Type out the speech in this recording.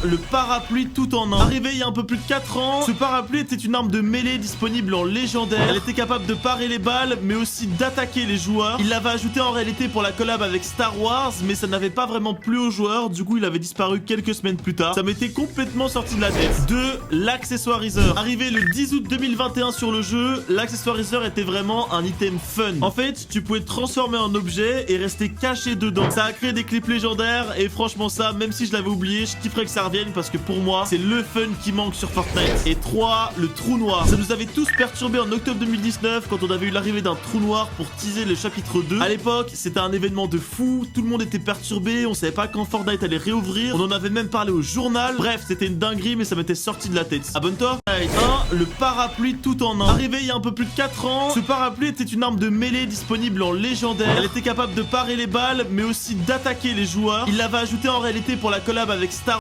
le parapluie tout en un. Arrivé il y a un peu plus de 4 ans, ce parapluie était une arme de mêlée disponible en légendaire. Elle était capable de parer les balles, mais aussi d'attaquer les joueurs. Il l'avait ajouté en réalité pour la collab avec Star Wars, mais ça n'avait pas vraiment plu aux joueurs. Du coup, il avait disparu quelques semaines plus tard. Ça m'était complètement sorti de la tête. 2. L'accessoiriseur. Arrivé le 10 août 2021 sur le jeu, l'accessoiriseur était vraiment un item fun. En fait, tu pouvais te transformer en objet et rester caché dedans. Ça a créé des clips légendaires et franchement ça, même si je l'avais oublié, je kifferais que ça revienne parce que pour moi, c'est le fun qui manque sur Fortnite. Et 3. Le trou noir. Ça nous avait tous perturbés en octobre 2019 quand on avait eu l'arrivée d'un trou noir pour teaser le chapitre 2. À l'époque, c'était un événement de fou, tout le monde était perturbé, on savait pas quand Fortnite allait réouvrir, on en avait même parlé au journal. Bref, c'était une dinguerie mais ça m'était sorti de la tête. Abonne-toi. 1. Le parapluie tout en un. Arrivé il y a un peu plus de 4 ans, ce parapluie était une arme de mêlée disponible en légendaire. Elle était capable de parer les balles mais aussi d'attaquer les joueurs. Il l'avait ajouté en réalité pour la collab avec Star